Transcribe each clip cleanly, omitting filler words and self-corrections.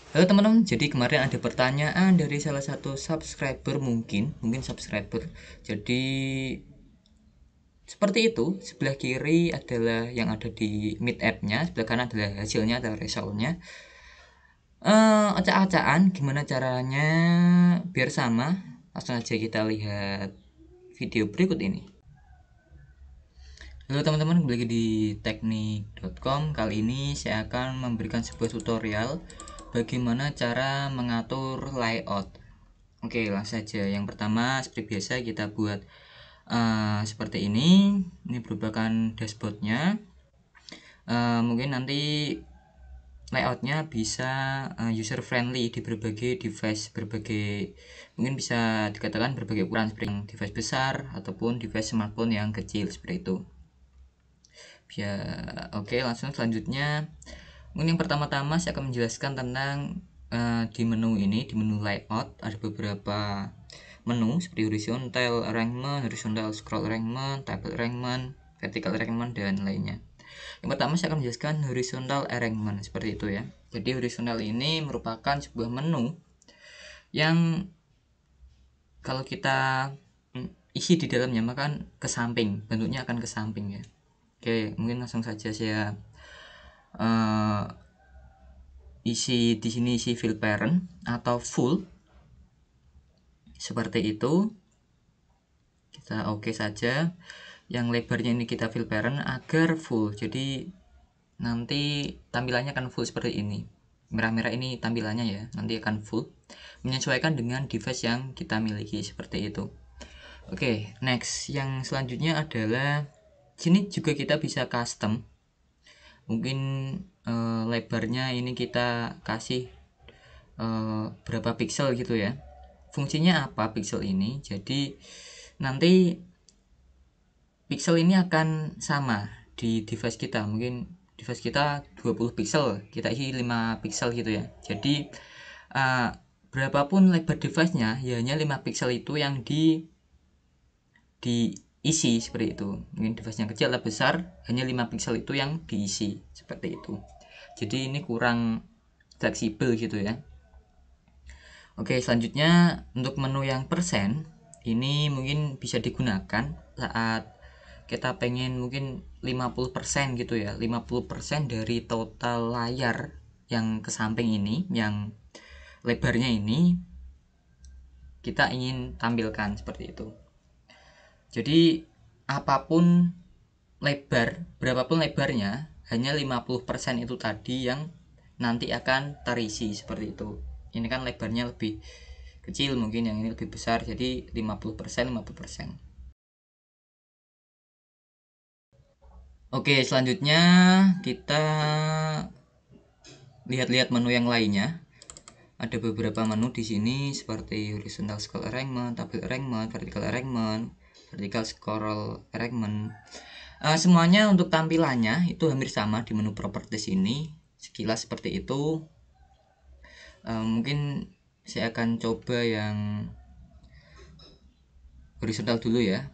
Halo teman-teman, jadi kemarin ada pertanyaan dari salah satu subscriber, mungkin subscriber. Jadi seperti itu, sebelah kiri adalah yang ada di Meet app-nya, sebelah kanan adalah hasilnya atau resultnya. Acak-acakan gimana caranya biar sama? Langsung aja kita lihat video berikut ini. Halo teman-teman, kembali lagi di teknik.com. Kali ini saya akan memberikan sebuah tutorial bagaimana cara mengatur layout. Oke, langsung saja. Yang pertama, seperti biasa kita buat seperti ini. Ini merupakan dashboardnya. Mungkin nanti layoutnya bisa user friendly di berbagai device, mungkin bisa dikatakan berbagai ukuran, seperti device besar ataupun device smartphone yang kecil seperti itu. Ya, oke, langsung selanjutnya. Mungkin yang pertama-tama saya akan menjelaskan tentang di menu ini, di menu layout ada beberapa menu seperti horizontal arrangement, horizontal scroll arrangement, table arrangement, vertical arrangement, dan lainnya. Yang pertama saya akan menjelaskan horizontal arrangement seperti itu ya. Jadi horizontal ini merupakan sebuah menu yang kalau kita isi di dalamnya maka ke samping, bentuknya akan ke samping ya. Oke, mungkin langsung saja saya isi di sini, isi fill parent atau full seperti itu. Kita oke saja. Yang lebarnya ini kita fill parent agar full, jadi nanti tampilannya akan full seperti ini. Merah-merah ini tampilannya ya, nanti akan full menyesuaikan dengan device yang kita miliki seperti itu. Oke, next yang selanjutnya adalah sini juga kita bisa custom. Mungkin lebarnya ini kita kasih berapa pixel gitu ya. Fungsinya apa pixel ini? Jadi nanti pixel ini akan sama di device kita. Mungkin device kita 20 pixel, kita isi 5 pixel gitu ya. Jadi berapapun lebar device-nya, ya hanya 5 pixel itu yang diisi seperti itu. Mungkin device-nya kecil atau besar, hanya 5 pixel itu yang diisi seperti itu. Jadi ini kurang fleksibel gitu ya. Oke, selanjutnya untuk menu yang persen ini mungkin bisa digunakan saat kita pengen mungkin 50% gitu ya, 50% dari total layar yang ke samping ini, yang lebarnya ini kita ingin tampilkan seperti itu. Jadi apapun berapapun lebarnya, hanya 50% itu tadi yang nanti akan terisi seperti itu. Ini kan lebarnya lebih kecil, mungkin yang ini lebih besar, jadi 50% 50%. Oke, selanjutnya kita lihat-lihat menu yang lainnya. Ada beberapa menu di sini seperti horizontal scroll arrangement, table arrangement, vertical scroll arrangement. Semuanya untuk tampilannya itu hampir sama di menu properties ini. Sekilas seperti itu. Mungkin saya akan coba yang horizontal dulu ya.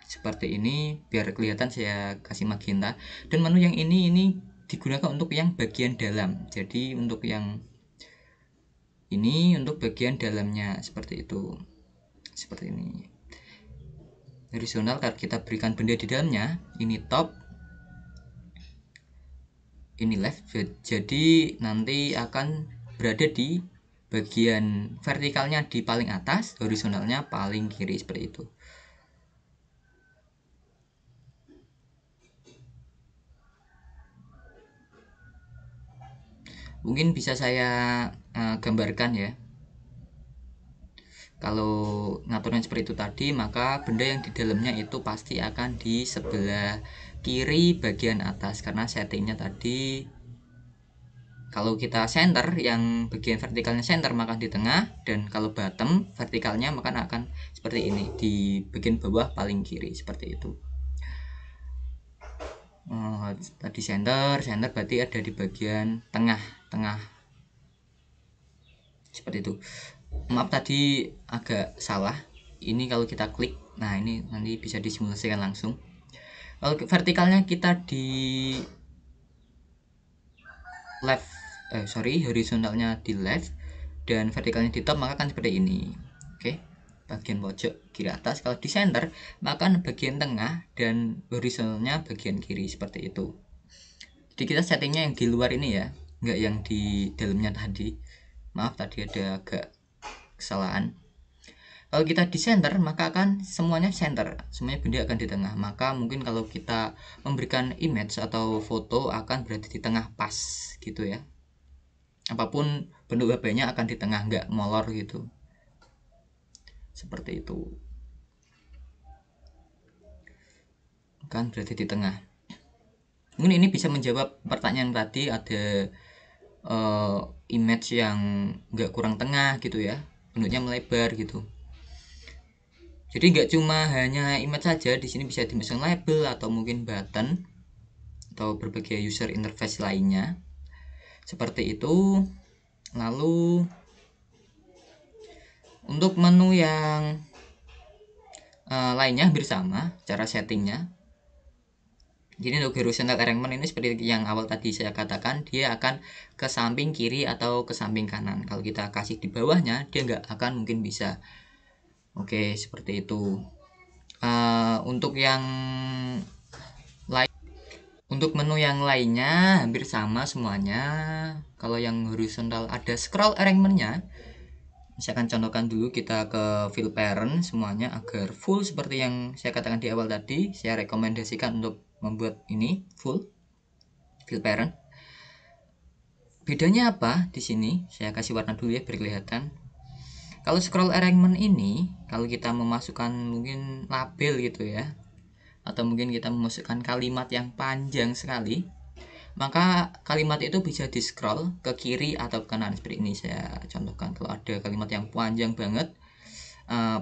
Seperti ini biar kelihatan, saya kasih magenta. Dan menu yang ini digunakan untuk yang bagian dalam. Jadi untuk yang ini untuk bagian dalamnya seperti itu. Seperti ini. Horizontal kalau kita berikan benda di dalamnya, ini top, ini left. Jadi nanti akan berada di bagian vertikalnya di paling atas, horizontalnya paling kiri seperti itu. Mungkin bisa saya gambarkan ya. Kalau ngaturnya seperti itu tadi, maka benda yang di dalamnya itu pasti akan di sebelah kiri bagian atas, karena settingnya tadi kalau kita center, yang bagian vertikalnya center maka di tengah, dan kalau bottom vertikalnya maka akan seperti ini di bagian bawah paling kiri seperti itu. Tadi center berarti ada di bagian tengah seperti itu. Maaf tadi agak salah. Ini kalau kita klik, nah ini nanti bisa disimulasikan langsung. Kalau vertikalnya kita di left horizontalnya di left dan vertikalnya di top, maka akan seperti ini. Oke, bagian pojok kiri atas. Kalau di center, maka bagian tengah dan horizontalnya bagian kiri, seperti itu. Jadi kita settingnya yang di luar ini ya, nggak yang di dalamnya tadi. Maaf, tadi ada agak kesalahan. Kalau kita di center, maka akan semuanya center, semuanya benda akan di tengah. Maka mungkin kalau kita memberikan image atau foto akan berada di tengah pas gitu ya. Apapun bentuk HP-nya akan di tengah, nggak molor gitu. Seperti itu. Kan berada di tengah. Mungkin ini bisa menjawab pertanyaan tadi, ada image yang nggak kurang tengah gitu ya, bentuknya melebar gitu. Jadi nggak cuma hanya image saja, di sini bisa dimasukkan label atau mungkin button atau berbagai user interface lainnya. Seperti itu. Lalu untuk menu yang lainnya hampir sama cara settingnya. Jadi untuk horizontal arrangement ini seperti yang awal tadi saya katakan, dia akan ke samping kiri atau ke samping kanan. Kalau kita kasih di bawahnya, dia nggak akan mungkin bisa. Oke, seperti itu. Untuk yang lain, untuk menu yang lainnya hampir sama semuanya. Kalau yang horizontal ada scroll arrangementnya. Saya akan contohkan dulu, kita ke fill parent semuanya agar full seperti yang saya katakan di awal tadi. Saya rekomendasikan untuk membuat ini full fill parent. Bedanya apa di sini? Saya kasih warna dulu ya biar kelihatan. Kalau scroll arrangement ini, kalau kita memasukkan mungkin label gitu ya, atau mungkin kita memasukkan kalimat yang panjang sekali, maka kalimat itu bisa di scroll ke kiri atau ke kanan. Seperti ini saya contohkan. Kalau ada kalimat yang panjang banget,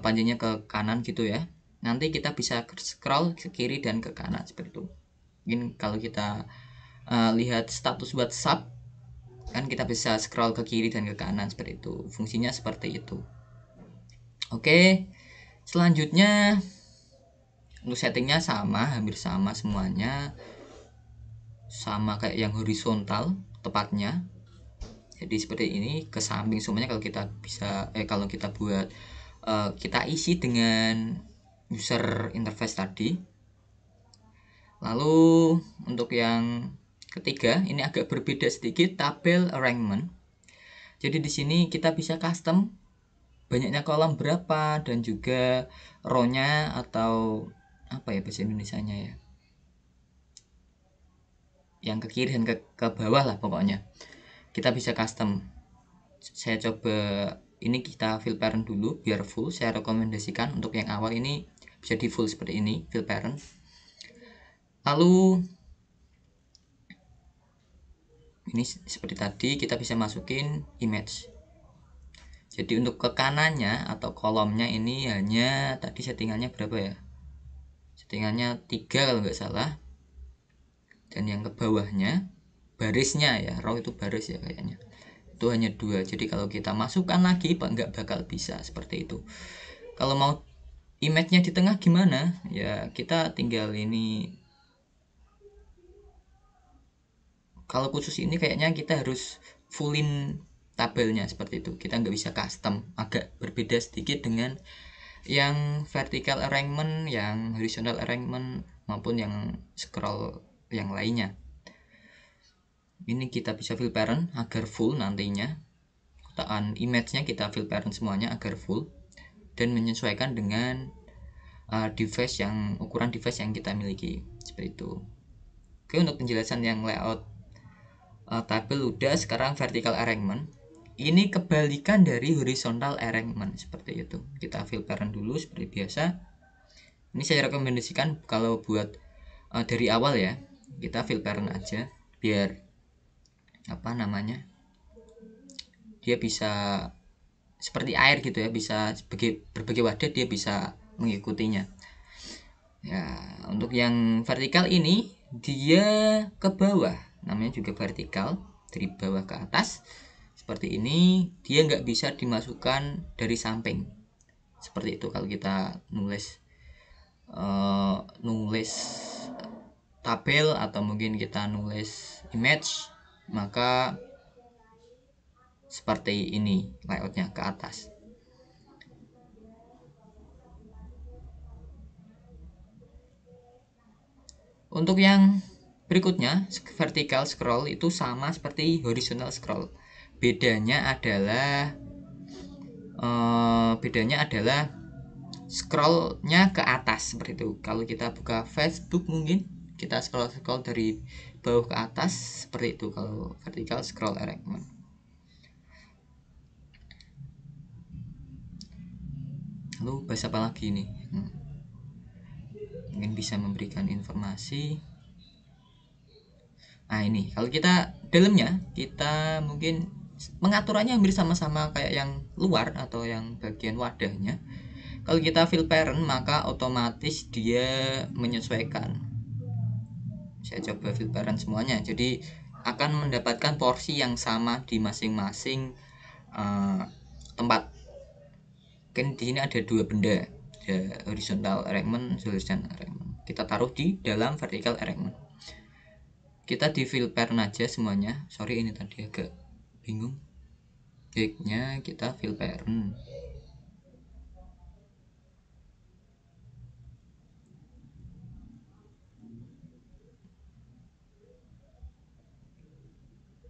panjangnya ke kanan gitu ya, nanti kita bisa scroll ke kiri dan ke kanan seperti itu. Mungkin kalau kita lihat status WhatsApp, kan kita bisa scroll ke kiri dan ke kanan seperti itu. Fungsinya seperti itu. Oke, selanjutnya untuk settingnya sama, hampir sama semuanya, sama kayak yang horizontal tepatnya. Jadi seperti ini, ke samping semuanya. Kalau kita bisa kalau kita buat kita isi dengan user interface tadi. Lalu untuk yang ketiga, ini agak berbeda sedikit, tabel arrangement. Jadi di sini kita bisa custom banyaknya kolom berapa dan juga row-nya atau apa ya bahasa Indonesianya ya, yang ke kiri dan ke bawah lah pokoknya. Kita bisa custom. Saya coba ini, kita fill parent dulu biar full. Saya rekomendasikan untuk yang awal ini bisa di full seperti ini, fill parent. Lalu ini seperti tadi, kita bisa masukin image. Jadi untuk ke kanannya atau kolomnya ini hanya tadi settingannya berapa ya, settingannya 3 kalau nggak salah. Dan yang ke bawahnya barisnya ya, row itu baris ya kayaknya, itu hanya 2. Jadi kalau kita masukkan lagi nggak bakal bisa seperti itu. Kalau mau image-nya di tengah gimana ya, kita tinggal ini. Kalau khusus ini kayaknya kita harus fullin tabelnya seperti itu, kita nggak bisa custom. Agak berbeda sedikit dengan yang vertical arrangement, yang horizontal arrangement maupun yang scroll yang lainnya. Ini kita bisa fill parent agar full nantinya. Kotaan image-nya kita fill parent semuanya agar full dan menyesuaikan dengan device yang ukuran device yang kita miliki seperti itu. Oke, untuk penjelasan yang layout tabel udah. Sekarang vertical arrangement. Ini kebalikan dari horizontal arrangement seperti itu. Kita fill parent dulu seperti biasa. Ini saya rekomendasikan kalau buat dari awal ya, kita fill parent aja biar apa namanya, dia bisa seperti air gitu ya, bisa berbagai wadah dia bisa mengikutinya ya. Untuk yang vertikal ini dia ke bawah, namanya juga vertikal, dari bawah ke atas seperti ini. Dia nggak bisa dimasukkan dari samping seperti itu. Kalau kita nulis tabel atau mungkin kita nulis image, maka seperti ini layoutnya ke atas. Untuk yang berikutnya, vertical scroll itu sama seperti horizontal scroll. Bedanya adalah scrollnya ke atas seperti itu. Kalau kita buka Facebook mungkin kita scroll dari bawah ke atas seperti itu kalau vertical scroll arrangement. Lalu bahas apa lagi nih? Mungkin bisa memberikan informasi. Nah ini kalau kita dalamnya kita mungkin mengaturannya hampir sama-sama kayak yang luar atau yang bagian wadahnya. Kalau kita fill parent maka otomatis dia menyesuaikan. Saya coba fill parent semuanya, jadi akan mendapatkan porsi yang sama di masing-masing tempat. Mungkin di sini ada dua benda, ada horizontal arrangement, horizontal arrangement. Kita taruh di dalam vertical arrangement. Kita di fill parent aja semuanya. Sorry ini tadi agak bingung. Baiknya kita fill parent.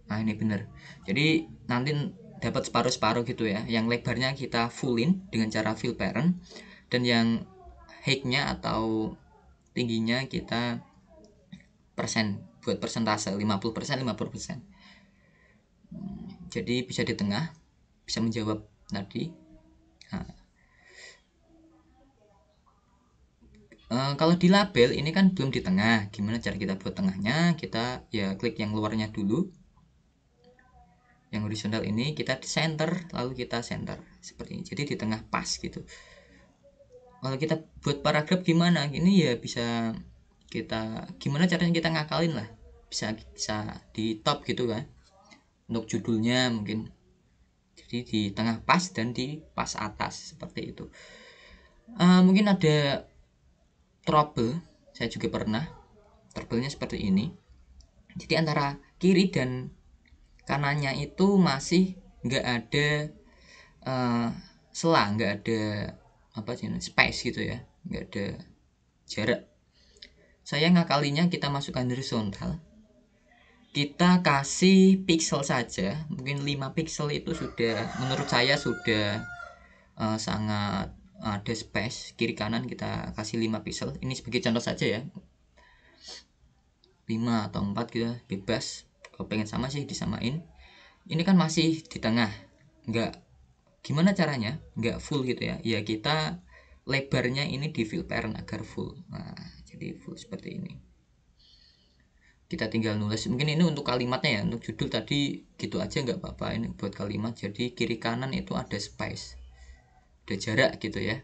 Nah ini bener. Jadi nanti dapat separuh-separuh gitu ya. Yang lebarnya kita fullin dengan cara fill parent, dan yang height-nya atau tingginya kita persen, buat persentase 50%. Jadi bisa di tengah, bisa menjawab tadi. Kalau di label ini kan belum di tengah. Gimana cara kita buat tengahnya? Kita ya klik yang luarnya dulu. Yang horizontal ini kita di center, lalu kita center seperti ini. Jadi di tengah pas gitu. Kalau kita buat paragraf gimana? Ini ya bisa kita gimana caranya kita ngakalin lah. Bisa di top gitu kan. Untuk judulnya mungkin. Jadi di tengah pas dan di pas atas seperti itu. Mungkin ada trouble, saya juga pernah. Trouble-nya seperti ini. Jadi antara kiri dan kanannya itu masih nggak ada selang, nggak ada apa sih space gitu ya, nggak ada jarak. Saya ngakalinya kita masukkan horizontal, kita kasih pixel saja, mungkin 5 pixel itu sudah menurut saya sudah sangat ada space. Kiri kanan kita kasih 5 pixel, ini sebagai contoh saja ya, 5 atau 4 gitu bebas. Kalau pengen sama sih disamain. Ini kan masih di tengah, nggak gimana caranya nggak full gitu ya, ya kita lebarnya ini di fill parent agar full. Nah jadi full seperti ini. Kita tinggal nulis, mungkin ini untuk kalimatnya ya, untuk judul tadi gitu aja nggak apa-apa. Ini buat kalimat, jadi kiri kanan itu ada space, ada jarak gitu ya.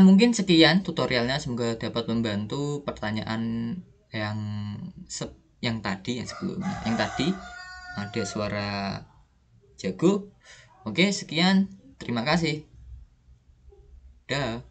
Mungkin sekian tutorialnya, semoga dapat membantu pertanyaan yang tadi, yang sebelumnya, yang tadi ada suara jago. Oke, sekian, terima kasih. Dah.